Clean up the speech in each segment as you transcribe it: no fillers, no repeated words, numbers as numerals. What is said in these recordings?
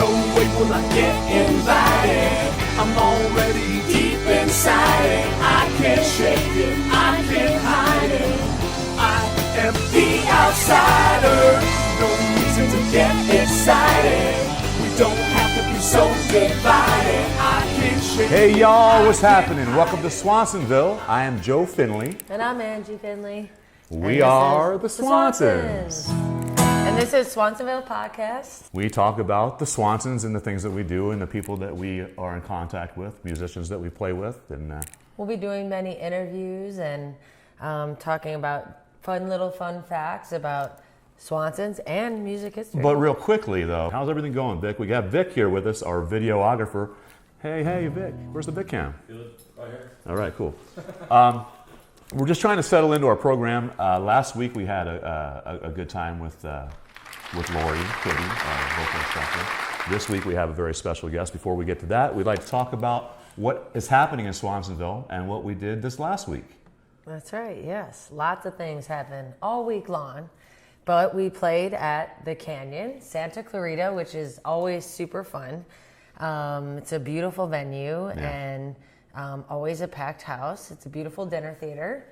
No way will I get invited. I'm already deep inside it. I can't shake it, I can't hide it. I am the outsider. No reason to get excited. We don't have to be so divided. I can't shake it. Hey y'all, what's happening? Welcome to Swansonville. I am Joe Finley. And I'm Angie Finley. We are the Swansons. And this is Swansonville Podcast. We talk about the Swansons and the things that we do and the people that we are in contact with, musicians that we play with. And we'll be doing many interviews and talking about fun facts about Swansons and music history. But real quickly though, how's everything going, Vic? We got Vic here with us, our videographer. Hey, Vic, where's the Vic cam? Right here. All right, cool. We're just trying to settle into our program. Last week we had a good time with Lori Kibbe, vocal instructor. This week we have a very special guest. Before we get to that, we'd like to talk about what is happening in Swansonville and what we did this last week. That's right, yes. Lots of things happen all week long. But we played at the Canyon, Santa Clarita, which is always super fun. It's a beautiful venue and always a packed house. It's a beautiful dinner theater,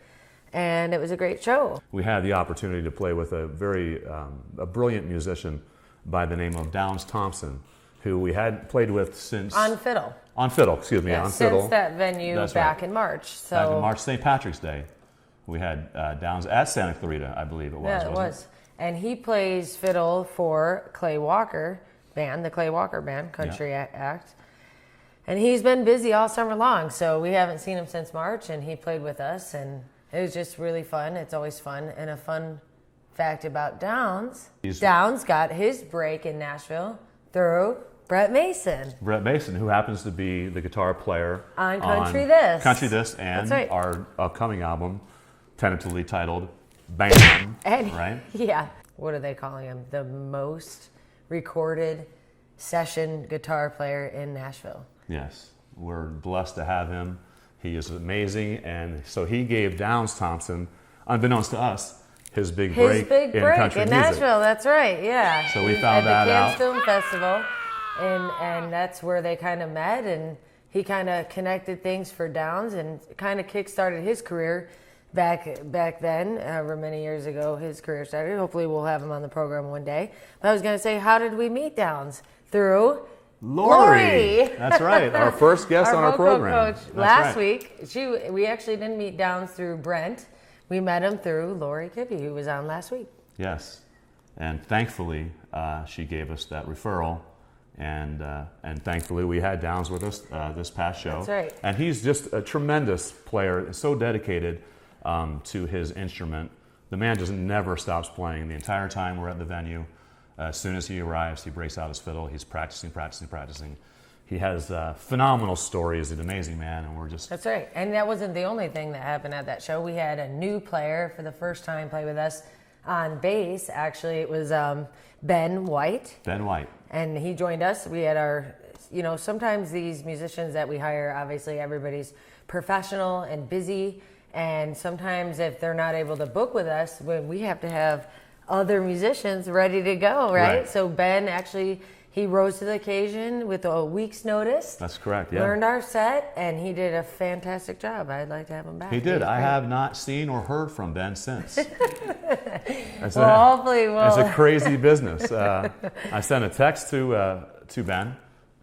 and it was a great show. We had the opportunity to play with a very a brilliant musician by the name of Downs Thompson, who we had played with since... On fiddle. On fiddle, excuse me, on fiddle. Since that venue. That's back in March. So back in March, St. Patrick's Day. We had Downs at Santa Clarita, I believe it was. Yeah, it was. And he plays fiddle for Clay Walker Band, the Clay Walker Band, country act. And he's been busy all summer long, so we haven't seen him since March, and he played with us, and it was just really fun. It's always fun. And a fun fact about Downs, Downs got his break in Nashville through Brett Mason. Brett Mason, who happens to be the guitar player on Country This. Country This and our upcoming album, tentatively titled Bam, right? Yeah. What are they calling him? The most recorded session guitar player in Nashville. Yes, we're blessed to have him. He is amazing, and so he gave Downs Thompson, unbeknownst to us, his big break in country in music. Nashville. That's right, yeah. So we found that out at the Cannes Film Festival, and that's where they kind of met, and he kind of connected things for Downs, and kind of kick-started his career back then, however many years ago his career started. Hopefully we'll have him on the program one day. But I was going to say, how did we meet Downs? Through Lori. That's right, our first guest on our program. Coach last week. We actually didn't meet Downs through Brent. We met him through Lori Kibbe, who was on last week. Yes, and thankfully she gave us that referral. And thankfully we had Downs with us this past show. That's right. And he's just a tremendous player, so dedicated to his instrument. The man just never stops playing the entire time we're at the venue. As soon as he arrives, he breaks out his fiddle. He's practicing. He has phenomenal stories. He's an amazing man, and we're just... That's right. And that wasn't the only thing that happened at that show. We had a new player for the first time play with us on bass. Actually, it was Ben White. Ben White. And he joined us. We had our... sometimes these musicians that we hire, obviously everybody's professional and busy. And sometimes if they're not able to book with us, we have to have other musicians ready to go, right? So Ben actually, he rose to the occasion with a week's notice. That's correct, yeah. Learned our set, and he did a fantastic job. I'd like to have him back. He did. I have not seen or heard from Ben since. Hopefully we'll... It's a crazy business. I sent a text to Ben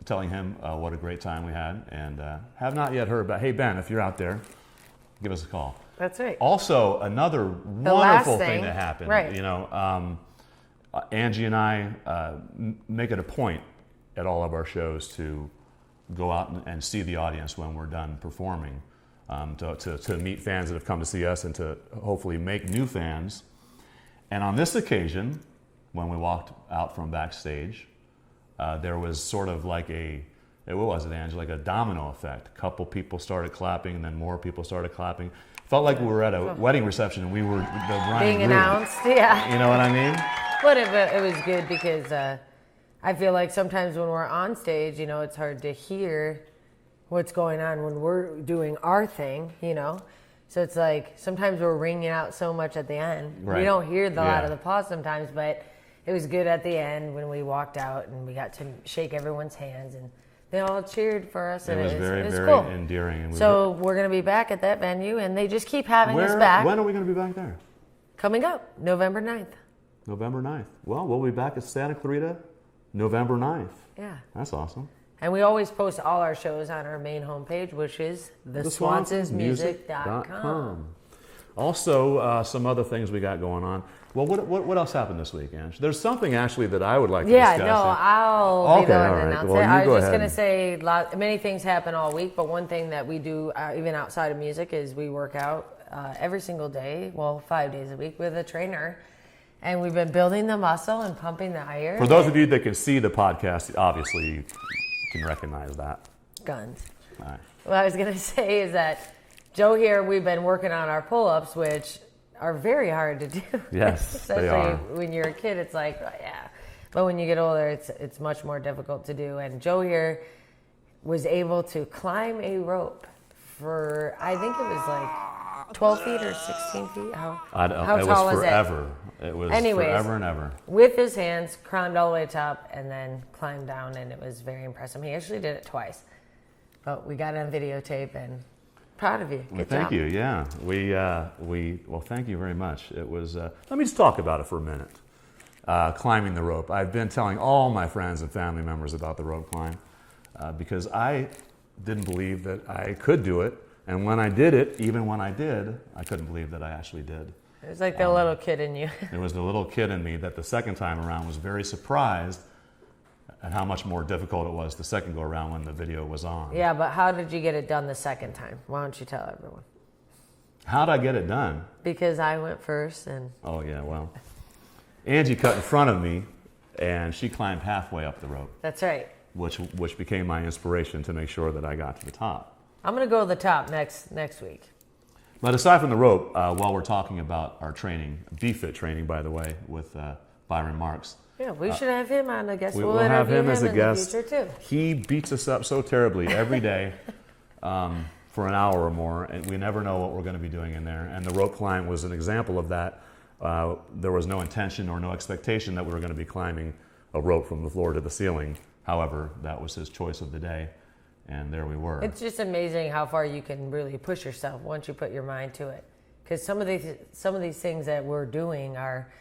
telling him what a great time we had, and have not yet heard back. Hey, Ben, if you're out there, give us a call. That's right. Also, another wonderful thing that happened. Right. Angie and I make it a point at all of our shows to go out and see the audience when we're done performing, to meet fans that have come to see us and to hopefully make new fans. And on this occasion, when we walked out from backstage, there was sort of like what was it, Angie? Like a domino effect. A couple people started clapping, and then more people started clapping. Felt like we were at a wedding reception and we were the bride being announced. Yeah. You know what I mean? But it was good because I feel like sometimes when we're on stage, it's hard to hear what's going on when we're doing our thing, So it's like sometimes we're ringing out so much at the end. Right. We don't hear a lot of the pause sometimes, but it was good at the end when we walked out and we got to shake everyone's hands and they all cheered for us. It was very cool. endearing. And so we're going to be back at that venue and they just keep having us back. When are we going to be back there? Coming up, November 9th. November 9th. Well, we'll be back at Santa Clarita November 9th. Yeah. That's awesome. And we always post all our shows on our main homepage, which is theswansonsmusic.com. Also, some other things we got going on. Well, what else happened this week, Ange? There's something actually that I would like to discuss. Yeah, no, I'll be the one to announce well, it. I was just ahead. going to say many things happen all week, but one thing that we do, even outside of music, is we work out every single day, 5 days a week with a trainer. And we've been building the muscle and pumping the iron. For those of you that can see the podcast, obviously you can recognize that. Guns. All right. What I was going to say is that Joe here, we've been working on our pull-ups, which are very hard to do. Yes, Especially they are. when you're a kid, it's like, oh, yeah. But when you get older, it's much more difficult to do. And Joe here was able to climb a rope for, I think it was like 12 feet or 16 feet. How tall was forever. It was forever and ever. With his hands, climbed all the way to the top, and then climbed down, and it was very impressive. He actually did it twice. But we got it on videotape, and proud of you. Good Well, thank job. you. Yeah, well, thank you very much. It was. Let me just talk about it for a minute. Climbing the rope. I've been telling all my friends and family members about the rope climb because I didn't believe that I could do it, and when I did it, even when I did, I couldn't believe that I actually did. It was like the little kid in you. There was the little kid in me that the second time around was very surprised at how much more difficult it was the second go around when the video was on. Yeah, but how did you get it done the second time? Why don't you tell everyone? How did I get it done? Because I went first and... Oh, yeah, well, Angie cut in front of me, and she climbed halfway up the rope. That's right. Which became my inspiration to make sure that I got to the top. I'm going to go to the top next week. But aside from the rope, while we're talking about our training, BFit training, by the way, with Byron Marks. Yeah, we should have him on, I guess. We'll have him as a guest. In the future too. He beats us up so terribly every day for an hour or more, and we never know what we're going to be doing in there. And the rope climb was an example of that. There was no intention or no expectation that we were going to be climbing a rope from the floor to the ceiling. However, that was his choice of the day, and there we were. It's just amazing how far you can really push yourself once you put your mind to it. Because some of these things that we're doing are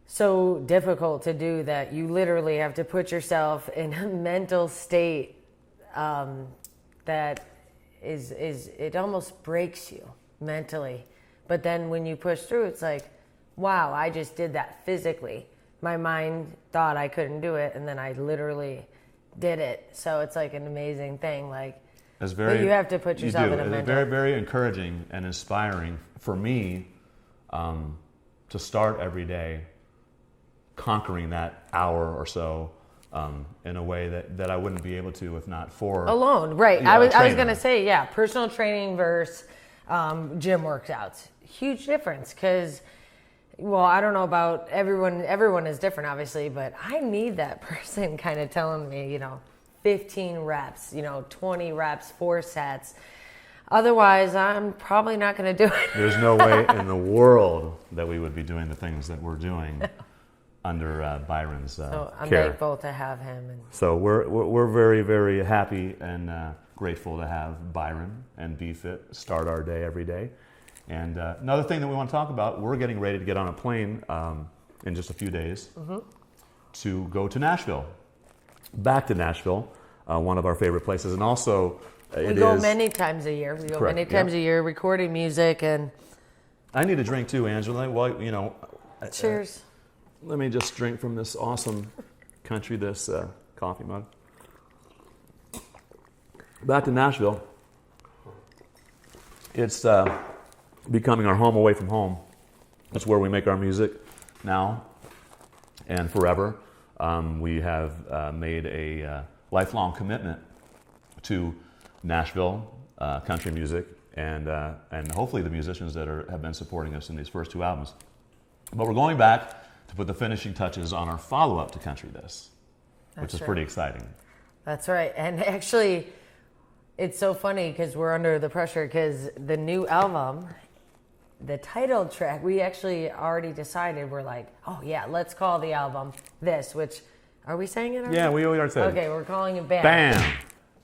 so difficult to do that you literally have to put yourself in a mental state that is it almost breaks you mentally. But then when you push through, it's like, wow, I just did that physically. My mind thought I couldn't do it, and then I literally did it. So it's like an amazing thing. Like, but you have to put yourself in a mental. It's very, very encouraging and inspiring for me to start every day conquering that hour or so in a way that I wouldn't be able to if not for alone. Right. Yeah, I was trainer. going to say, yeah, personal training versus gym workouts. Huge difference because, well, I don't know about everyone. Everyone is different, obviously, but I need that person kind of telling me, 15 reps, 20 reps, 4 sets. Otherwise, I'm probably not going to do it. There's no way in the world that we would be doing the things that we're doing under Byron's so I'm care. thankful to have him. And So we're very, very happy and grateful to have Byron and BFit start our day every day. And another thing that we want to talk about, we're getting ready to get on a plane in just a few days to go to Nashville. Back to Nashville, one of our favorite places. And also, we go many times a year. We go Correct, many times a year recording music and... I need a drink too, Angela. Well, Cheers. Let me just drink from this awesome country, this coffee mug. Back to Nashville. It's becoming our home away from home. That's where we make our music now and forever. We have made a lifelong commitment to Nashville country music and hopefully the musicians that have been supporting us in these first 2 albums. But we're going back to put the finishing touches on our follow-up to Country This, which is pretty exciting. That's right. And actually, it's so funny because we're under the pressure because the new album the title track, we actually already decided, we're like, oh yeah, let's call the album this, which, are we saying it already? Yeah, we already said it. Okay, we're calling it Bam. Bam!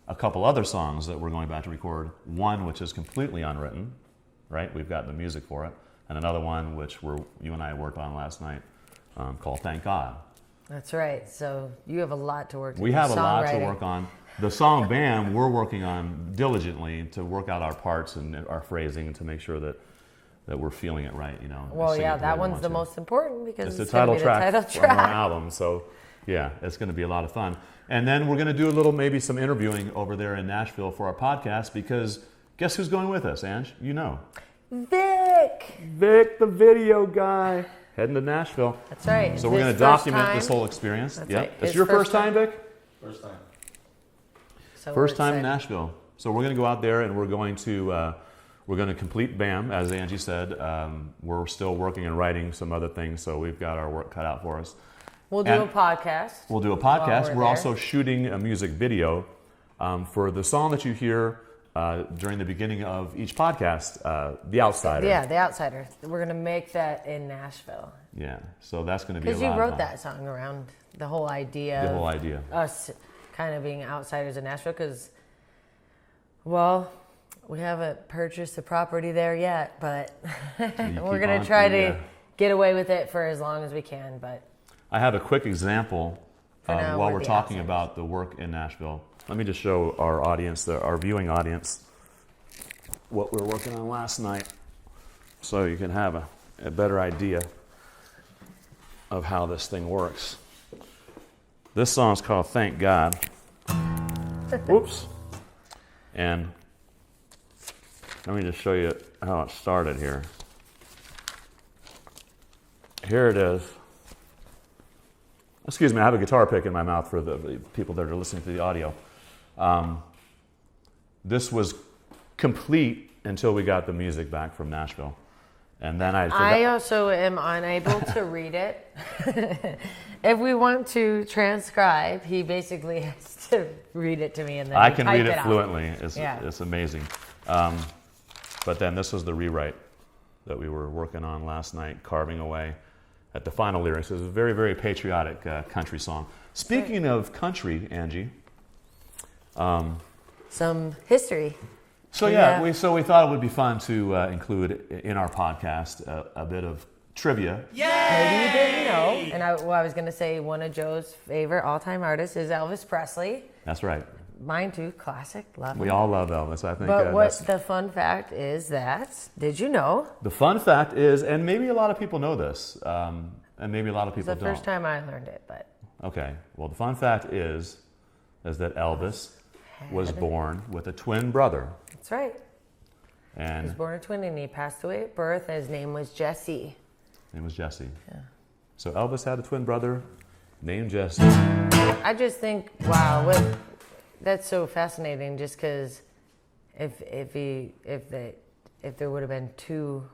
A couple other songs that we're going back to record. One which is completely unwritten, right? We've got the music for it. And another one which you and I worked on last night called Thank God. That's right. So you have a lot to work on. We have a lot to work on. The song Bam, we're working on diligently to work out our parts and our phrasing to make sure that we're feeling it right, you know. Well, sing yeah, it the way that we one's want the to. most important because It's the title track track. on our album, so yeah, it's going to be a lot of fun. And then we're going to do maybe some interviewing over there in Nashville for our podcast because guess who's going with us, Ange? You know. Vic, the video guy, heading to Nashville. That's right. So we're going to document this whole experience. That's Yep. right. It's His your first first time, Vic? First time. So First time in excited. Nashville. So we're going to go out there and we're going to complete BAM, as Angie said. We're still working and writing some other things, so we've got our work cut out for us. We'll do And a podcast. We'll do a while podcast. We're there. also shooting a music video for the song that you hear during the beginning of each podcast, The Outsider. Yeah, The Outsider. We're going to make that in Nashville. Yeah, so that's going to be a Because lot you of wrote fun. that song around the whole idea. The whole of idea. Us kind of being outsiders in Nashville because, well, we haven't purchased the property there yet, but we're keep going on- to try yeah. to get away with it for as long as we can. But I have a quick example For now, while we're we're the talking outsiders. about the work in Nashville. Let me just show our audience, our viewing audience, what we were working on last night so you can have a better idea of how this thing works. This song's called Thank God. Whoops. And let me just show you how it started here. Here it is. Excuse me, I have a guitar pick in my mouth for the people that are listening to the audio. This was complete until we got the music back from Nashville. And then I forgot. I also am unable to read it. If we want to transcribe, he basically has to read it to me and then I we can type read it out. fluently. Yeah. It's amazing. But then this was the rewrite that we were working on last night, carving away at the final lyrics. It was a very, very patriotic country song. Speaking of country, Angie. Some history. So Yeah. we thought it would be fun to include in our podcast a bit of trivia. Maybe you didn't know. And I was going to say one of Joe's favorite all-time artists is Elvis Presley. That's right. Mine too, classic, love We him. all love Elvis. I think. But what that's, the fun fact is that, did you know? the fun fact is, and maybe a lot of people know this, and maybe a lot of It's people the don't. first time I learned it, but Okay. Well, the fun fact is that Elvis was born with a twin brother, that's right. He was and born a twin and he passed away at birth. His name was Jesse. his name was Jesse. Yeah. So Elvis had a twin brother named Jesse. I just think, wow, that's so fascinating. Just because if there would have been two,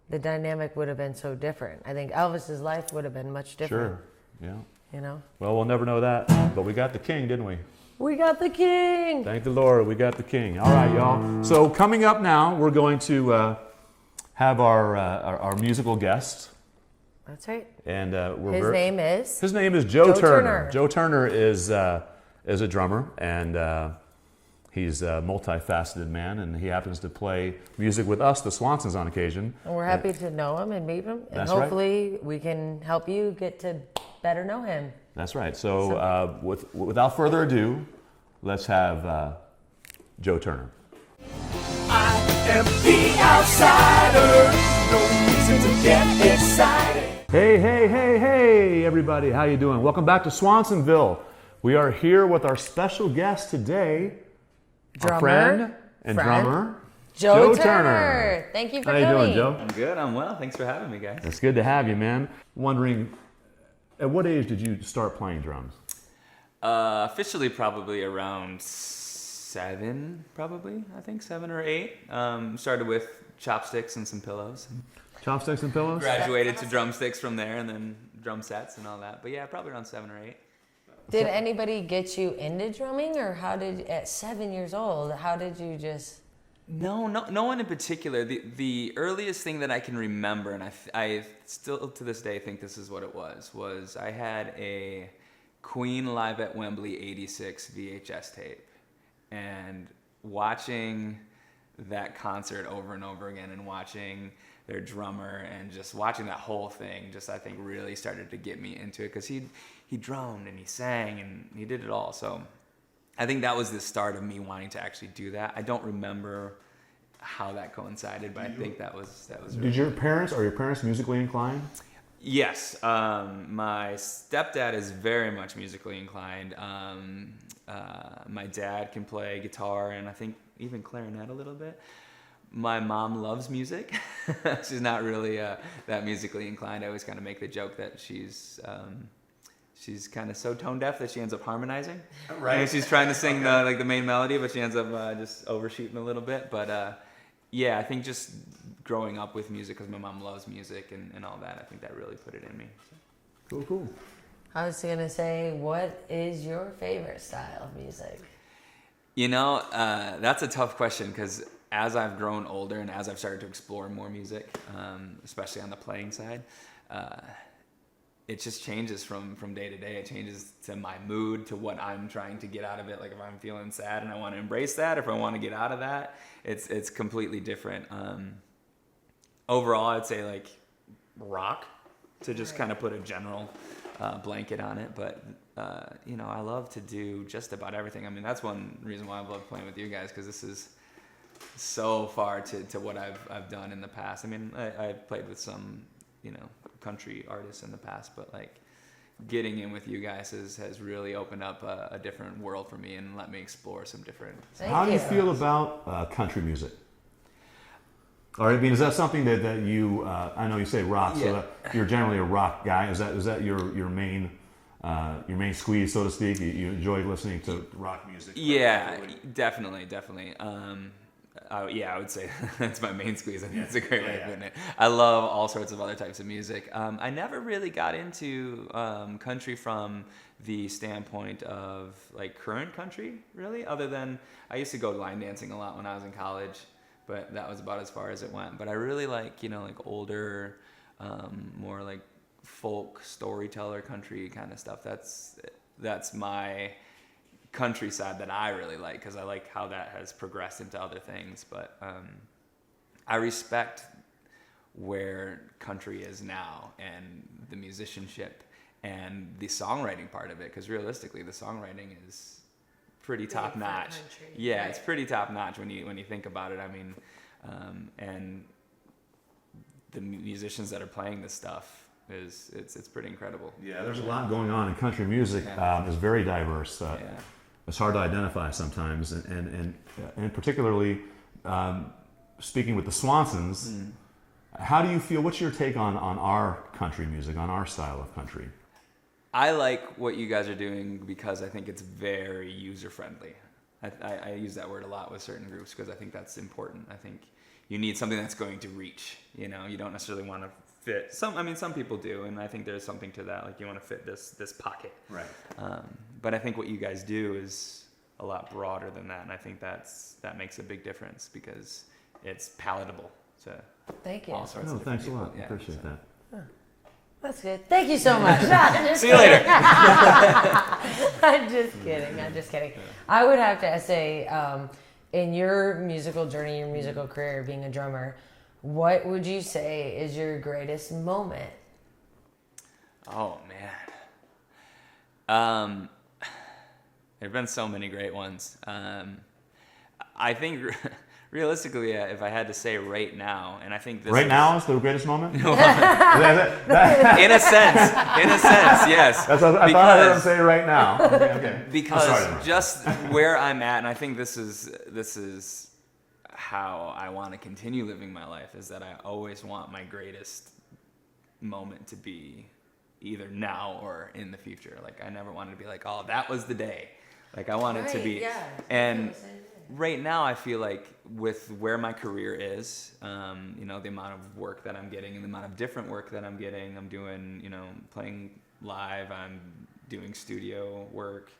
the dynamic would have been so different. I think Elvis's life would have been much different. Sure. Yeah. You know, Well, we'll never know that, but we got the king, didn't we? we got the king. Thank the Lord, we got the king. All right, y'all. So coming up now, we're going to have our musical guest, That's right. and His name is. his name is Joe Joe Turner. Turner. Joe Turner is a drummer, and he's a multifaceted man, and he happens to play music with us, the Swansons, on occasion. And we're happy to know him and meet him, and That's right. hopefully we can help you get to better know him. That's right. So without further ado, let's have Joe Turner. I am the outsider. No reason to get excited. Hey, everybody. How you doing? Welcome back to Swansonville. We are here with our special guest today, our Drummer, friend and drummer, Joe Turner. Thank you for How you coming. doing, Joe? I'm good. I'm well. Thanks for having me, guys. It's good to have you, man. Wondering, at what age did you start playing drums? Officially, probably around 7, probably. I think 7 or 8. Started with chopsticks and some pillows. Chopsticks and pillows? Graduated to drumsticks from there, and then drum sets and all that. But yeah, probably around 7 or 8. Did anybody get you into drumming, or at 7 years old, how did you just? No one in particular. The earliest thing that I can remember, and I still to this day think this is what it was I had a Queen Live at Wembley '86 VHS tape, and watching that concert over and over again, and watching their drummer, and just watching that whole thing, just I think really started to get me into it, because he drummed and he sang and he did it all. So I think that was the start of me wanting to actually do that. I don't remember how that coincided, but I think that was. Did your parents musically inclined? Yes, my stepdad is very much musically inclined. My dad can play guitar and I think even clarinet a little bit. My mom loves music. She's not really that musically inclined. I always kind of make the joke that she's kind of so tone deaf that she ends up harmonizing. Right. And she's trying to sing the main melody, but she ends up just overshooting a little bit. But yeah, I think just growing up with music, because my mom loves music and all that, I think that really put it in me. Cool. I was going to say, what is your favorite style of music? That's a tough question, because as I've grown older and as I've started to explore more music, especially on the playing side, it just changes from day to day. It changes to my mood, to what I'm trying to get out of it. Like if I'm feeling sad and I want to embrace that, if I want to get out of that, it's completely different. Overall, I'd say like rock, to just kind of put a general blanket on it. But I love to do just about everything. I mean, that's one reason why I've loved playing with you guys, because this is so far to what I've done in the past. I mean, I've played with some country artists in the past, but like getting in with you guys has really opened up a different world for me and let me explore some different. How do you feel about country music? Or I mean, is that something that you? I know you say rock, so that you're generally a rock guy. Is that your main squeeze, so to speak? You enjoy listening to rock music? Yeah, definitely. I would say that's my main squeeze. I think that's a great way of putting it. I love all sorts of other types of music. I never really got into country from the standpoint of like current country, really, other than I used to go line dancing a lot when I was in college, but that was about as far as it went. But I really like, like older, more like folk storyteller country kind of stuff. That's my countryside that I really like, because I like how that has progressed into other things. But I respect where country is now and the musicianship and the songwriting part of it, because realistically the songwriting is pretty top notch. Yeah, right. It's pretty top notch when you think about it. I mean, and the musicians that are playing this stuff it's pretty incredible. Yeah, there's a lot going on in country music. It's very diverse. It's hard to identify sometimes, and particularly speaking with the Swansons, how do you feel? What's your take on our country music, on our style of country? I like what you guys are doing because I think it's very user friendly. I use that word a lot with certain groups because I think that's important. I think you need something that's going to reach. You don't necessarily want to fit some people do, and I think there's something to that. Like you want to fit this pocket. Right. But I think what you guys do is a lot broader than that, and I think that makes a big difference because it's palatable to Thank you. all sorts of thanks people. a lot. I appreciate that. That's good. Thank you so much. See you later. I'm just kidding. I would have to say, in your musical journey, your musical career, being a drummer, what would you say is your greatest moment? Oh, man. There have been so many great ones. I think realistically, if I had to say right now, and I think this now is the greatest moment? In a sense, yes. That's what I thought I heard him say right now. Okay. Because just where I'm at, and I think this is how I want to continue living my life, is that I always want my greatest moment to be either now or in the future. Like I never wanted to be like, oh, that was the day. Like I want it to be. Yeah, and right now I feel like with where my career is, the amount of work that I'm getting and the amount of different work that I'm getting, I'm doing, playing live, I'm doing studio work,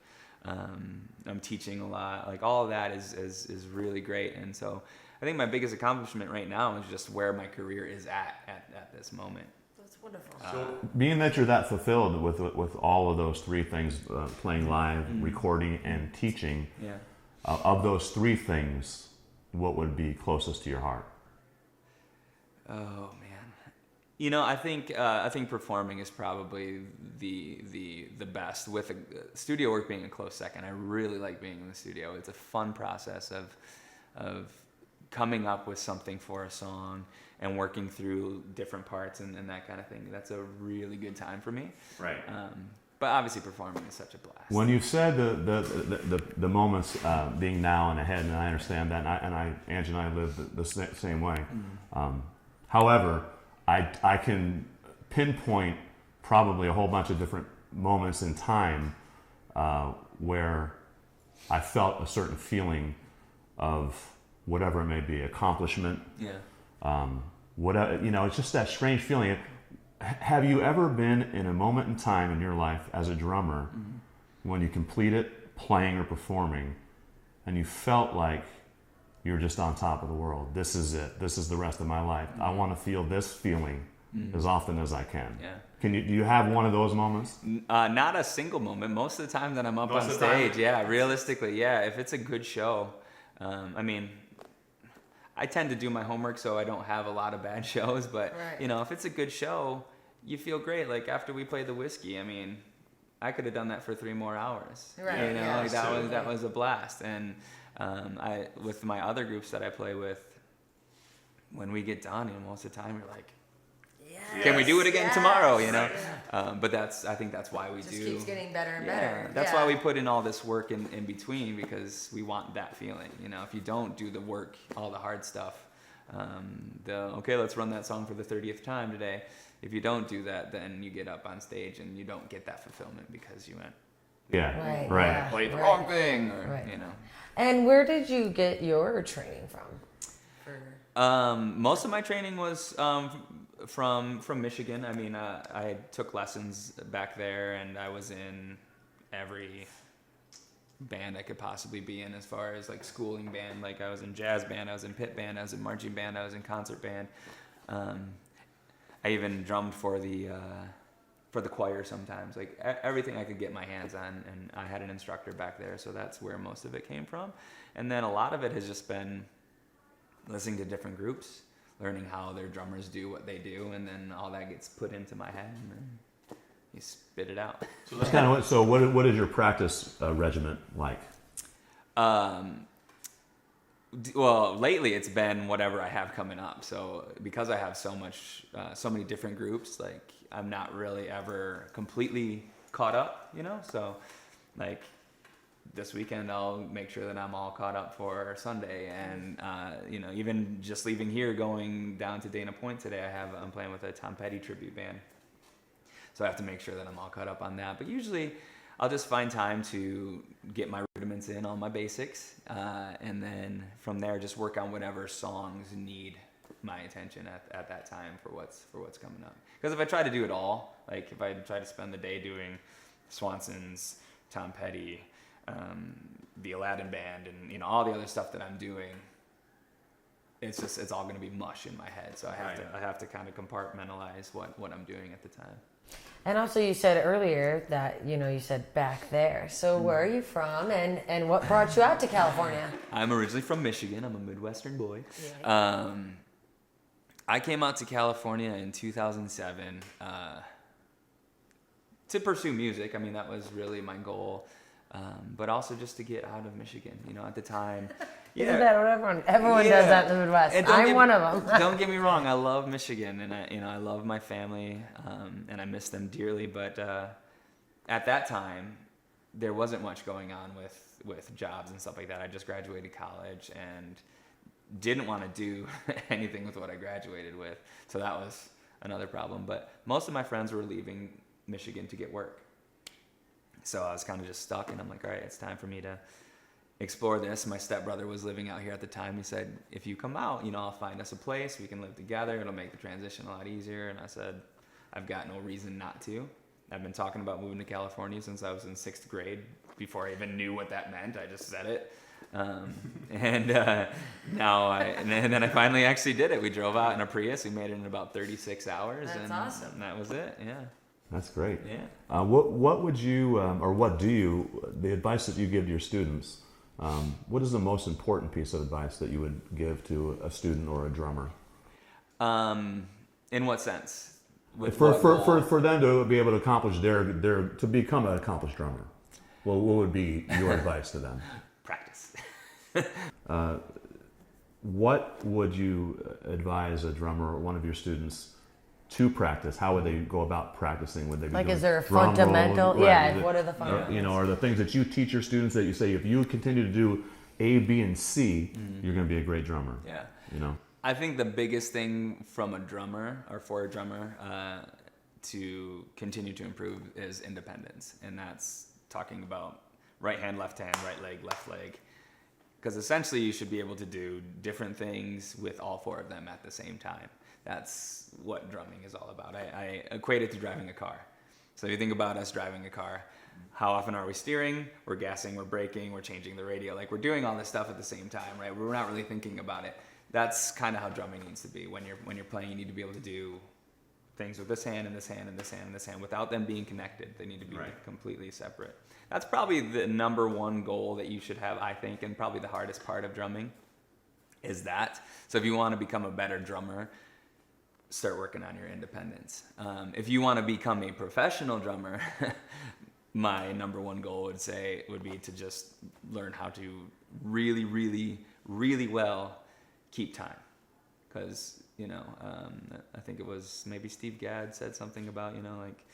I'm teaching a lot, like all of that is really great. And so I think my biggest accomplishment right now is just where my career is at this moment. That's wonderful. Being that you're that fulfilled with all of those three things, playing live, recording, and teaching, of those three things, what would be closest to your heart? Oh man, I think performing is probably the best. With studio work being a close second, I really like being in the studio. It's a fun process of coming up with something for a song and working through different parts and that kind of thing. That's a really good time for me. Right. But obviously performing is such a blast. When you said the moments being now and ahead, and I understand that, and Angie and I live the same way. However, I can pinpoint probably a whole bunch of different moments in time where I felt a certain feeling of whatever it may be, accomplishment. Yeah. Whatever, it's just that strange feeling. Have you ever been in a moment in time in your life as a drummer when you complete it, playing or performing, and you felt like you're just on top of the world? This is it. This is the rest of my life. I want to feel this feeling as often as I can. Yeah. Do you have one of those moments? Not a single moment. Most of the time that I'm up on stage, realistically, if it's a good show, I tend to do my homework so I don't have a lot of bad shows, but if it's a good show, you feel great. Like after we played the Whiskey, I could have done that for 3 more hours. Right. That was a blast. And I with my other groups that I play with, when we get done, most of the time you're like, can we do it again tomorrow? But I think that's why we just do. Keeps getting better and better. That's why we put in all this work in between, because we want that feeling. If you don't do the work, all the hard stuff, let's run that song for the 30th time today. If you don't do that, then you get up on stage and you don't get that fulfillment because you went, played the wrong thing, or And where did you get your training from? Most of my training was from Michigan. I took lessons back there, and I was in every band I could possibly be in, as far as like schooling band. Like I was in jazz band, I was in pit band, I was in marching band, I was in concert band. I even drummed for the choir sometimes. Like everything I could get my hands on, and I had an instructor back there, so that's where most of it came from. And then a lot of it has just been listening to different groups, learning how their drummers do what they do, and then all that gets put into my head, and then you spit it out. So that's kind of what is your practice regimen like? Well, lately it's been whatever I have coming up. So because I have so many different groups, like I'm not really ever completely caught up, So like this weekend I'll make sure that I'm all caught up for Sunday, and even just leaving here, going down to Dana Point today, I'm playing with a Tom Petty tribute band, so I have to make sure that I'm all caught up on that. But usually I'll just find time to get my rudiments in on my basics, and then from there just work on whatever songs need my attention at that time for what's coming up. Because if I try to do it all, like if I try to spend the day doing Swansons, Tom Petty, the Aladdin Band, and all the other stuff that I'm doing, it's all going to be mush in my head. So I have to kind of compartmentalize what I'm doing at the time. And also, you said earlier that you said back there. So where are you from, and what brought you out to California? I'm originally from Michigan. I'm a Midwestern boy. Yeah. I came out to California in 2007 to pursue music. That was really my goal. But also just to get out of Michigan, at the time. Isn't that what everyone does that in the Midwest? I'm one of them. Don't get me wrong, I love Michigan, and I love my family, and I miss them dearly. But at that time, there wasn't much going on with jobs and stuff like that. I just graduated college and didn't want to do anything with what I graduated with, so that was another problem. But most of my friends were leaving Michigan to get work. So I was kind of just stuck, and I'm like, all right, it's time for me to explore this. My stepbrother was living out here at the time. He said, if you come out, I'll find us a place. We can live together. It'll make the transition a lot easier. And I said, I've got no reason not to. I've been talking about moving to California since I was in 6th grade, before I even knew what that meant. I just said it. And then I finally actually did it. We drove out in a Prius. We made it in about 36 hours. That's awesome. And that was it. Yeah. That's great. Yeah. What would you, or what do you, the advice that you give to your students, what is the most important piece of advice that you would give to a student or a drummer? In what sense? For them to be able to accomplish to become an accomplished drummer. Well, what would be your advice to them? Practice. What would you advise a drummer or one of your students to practice? How would they go about practicing? Would they be Like, doing is there a drum fundamental? rolls? Yeah, Right. what are the fundamentals? You know, are the things that you teach your students that you say, if you continue to do A, B, and C, you're going to be a great drummer? Yeah. You know? I think the biggest thing from a drummer or for a drummer to continue to improve is independence. And that's talking about right hand, left hand, right leg, left leg. Because essentially you should be able to do different things with all four of them at the same time. That's what drumming is all about. I equate it to driving a car. So if you think about us driving a car, how often are we steering? We're gassing, we're braking, we're changing the radio. Like, we're doing all this stuff at the same time, right? We're not really thinking about it. That's kind of how drumming needs to be. When you're playing, you need to be able to do things with this hand and this hand and this hand and this hand without them being connected. They need to be completely separate. That's probably the number one goal that you should have, I think, and probably the hardest part of drumming is that. So if you want to become a better drummer, start working on your independence. If you want to become a professional drummer, my number one goal would be to just learn how to really, really, really well keep time. Because, I think it was maybe Steve Gadd said something about, like,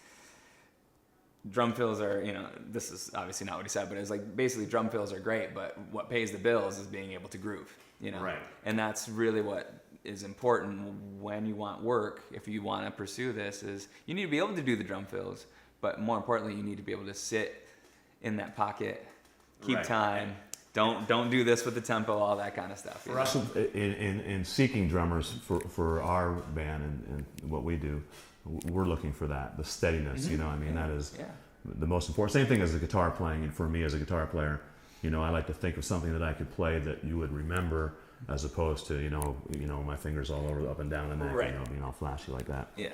drum fills are, this is obviously not what he said, but it's like, basically drum fills are great, but what pays the bills is being able to groove, Right. And that's really what is important when you want work. If you want to pursue this, is you need to be able to do the drum fills, but more importantly, you need to be able to sit in that pocket, keep time. Don't do this with the tempo, all that kind of stuff. For us, in seeking drummers for our band and what we do, we're looking for that, the steadiness. That is the most important. Same thing as the guitar playing. And for me, as a guitar player, I like to think of something that I could play that you would remember, as opposed to my fingers all over up and down the neck, being all flashy like that. Yeah.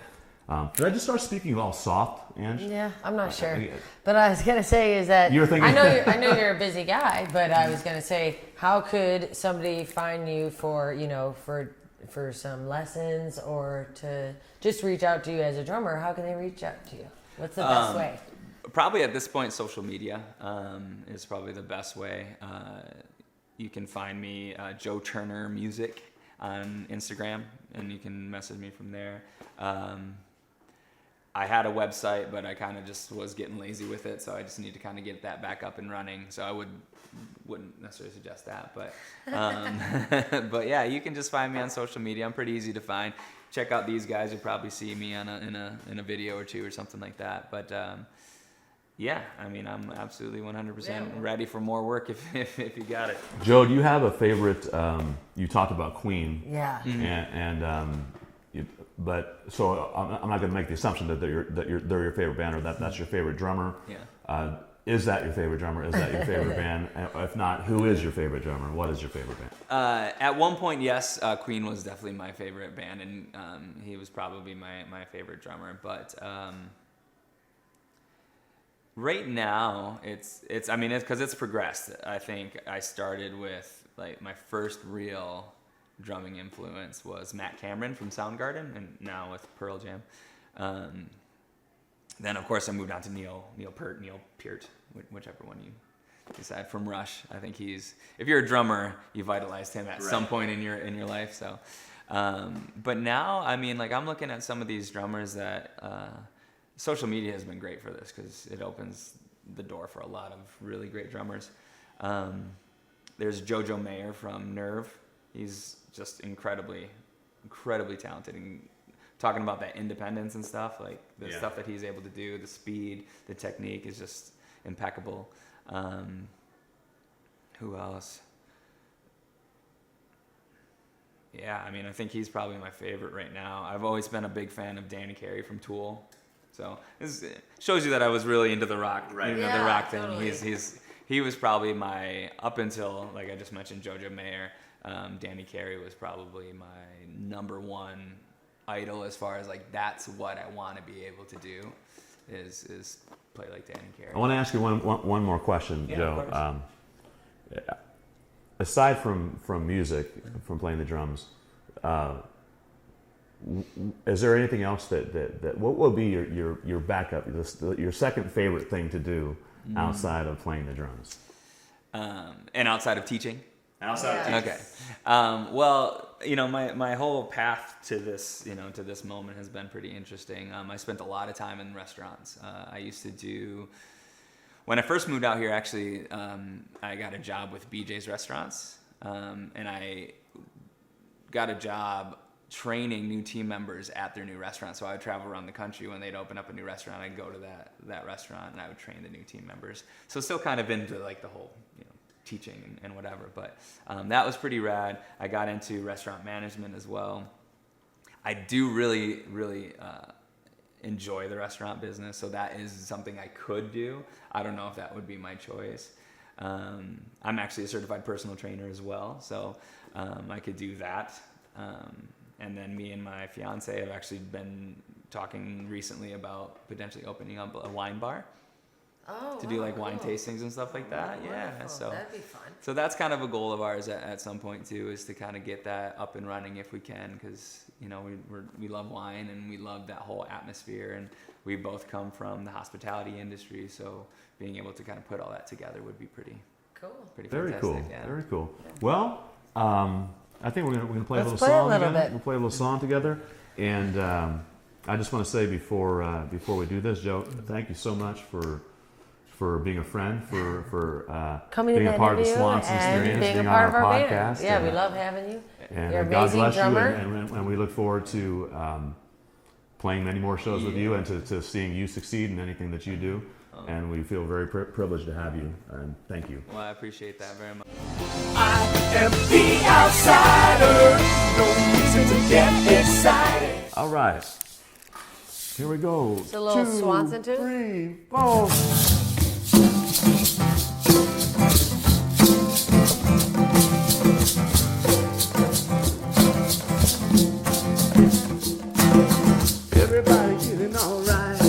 Did I just start speaking all soft, Ange? Yeah, I'm not sure. But I was gonna say is that You're thinking I know you're a busy guy, but I was gonna say, how could somebody find you for some lessons, or to just reach out to you as a drummer? How can they reach out to you? What's the best way? Probably at this point, social media is probably the best way. You can find me Joe Turner Music on Instagram, and you can message me from there. I had a website, but I kind of just was getting lazy with it, so I just need to kind of get that back up and running. So I wouldn't necessarily suggest that, but but yeah, you can just find me on social media. I'm pretty easy to find. Check out these guys. You'll probably see me in a video or two or something like that. But yeah, I'm absolutely 100% ready for more work if you got it. Joe, do you have a favorite? You talked about Queen. Yeah. But so I'm not going to make the assumption that they're your favorite band, or that's your favorite drummer. Yeah. Is that your favorite drummer? Is that your favorite band? If not, who is your favorite drummer? What is your favorite band? At one point, yes, Queen was definitely my favorite band, and he was probably my favorite drummer. But right now, it's because it's progressed. I think I started with, like, my first real drumming influence was Matt Cameron from Soundgarden, and now with Pearl Jam. Then of course I moved on to Neil Peart, whichever one you decide, from Rush. I think if you're a drummer, you vitalized him at some point in your life. So, but now I'm looking at some of these drummers that social media has been great for this, because it opens the door for a lot of really great drummers. There's Jojo Mayer from Nerve. He's just incredibly talented, and talking about that independence and stuff, like the stuff that he's able to do, the speed, the technique is just impeccable. Who else? Yeah, I think he's probably my favorite right now. I've always been a big fan of Danny Carey from Tool, so this shows you that I was really into the rock, the rock thing. Totally. he was probably up until, like I just mentioned, Jojo Mayer, Danny Carey was probably my number one idol as far as like that's what I want to be able to do is play like Danny Carey. I want to ask you one more question, Joe. Aside from music, from playing the drums, is there anything else that what will be your backup, your second favorite thing to do outside of playing the drums? And outside of teaching? Outside of teaching. Okay. Well, my whole path to this, to this moment has been pretty interesting. I spent a lot of time in restaurants. I used to do, when I first moved out here, actually, I got a job with BJ's Restaurants, and I got a job training new team members at their new restaurant. So I would travel around the country. When they'd open up a new restaurant, I'd go to that restaurant and I would train the new team members. So still kind of into like the whole, teaching and whatever. But that was pretty rad. I got into restaurant management as well. I do really, really enjoy the restaurant business. So that is something I could do. I don't know if that would be my choice. I'm actually a certified personal trainer as well. So I could do that. And then me and my fiance have actually been talking recently about potentially opening up a wine bar to do like wine tastings and stuff like that. Yeah, so that'd be fun. So that's kind of a goal of ours at some point too, is to kind of get that up and running if we can, because we love wine and we love that whole atmosphere, and we both come from the hospitality industry, so being able to kind of put all that together would be pretty cool. Pretty Very fantastic. cool. Yeah. Very cool. Well. I think we're gonna play a little Let's play a song little again. bit. We'll play a little song together, and I just want to say before we do this, Joe, thank you so much for being a friend, for Coming being to a the part of the interview Swansons and experience, being a being part on of our our podcast. band. Yeah, we love having you. And You're an God amazing bless drummer. you, and we look forward to playing many more shows with you, and to seeing you succeed in anything that you do. And we feel very privileged to have you, and thank you. Well, I appreciate that very much. I am the outsider. No reason to get excited. All right, here we go. It's a little Swanson tune? 3, 4. Everybody getting all right.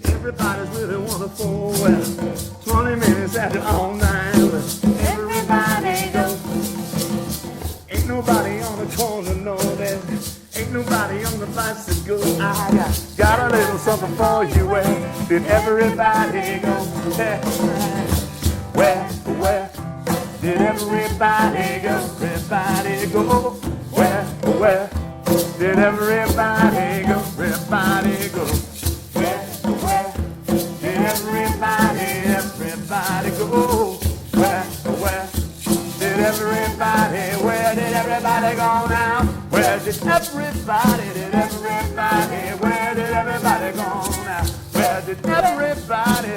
Everybody's really wonderful. Well, 20 minutes after all night. Everybody go. Ain't nobody on the corner, no, there ain't nobody on the bicycle. I got a little something for you. Where did everybody go? Where did everybody go? Everybody go. Where did everybody go? Everybody go. Where did everybody go? Where did everybody? Where did everybody go now? Where did everybody? Where did everybody go now? Where did everybody?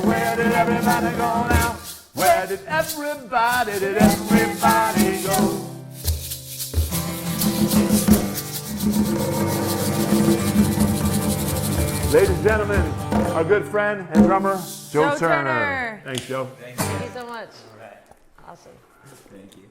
Where did everybody go now? Where did everybody go? Ladies and gentlemen, our good friend and drummer, Joe Joe Turner. Thanks, Joe. Thank you so much. All right. Awesome. Thank you.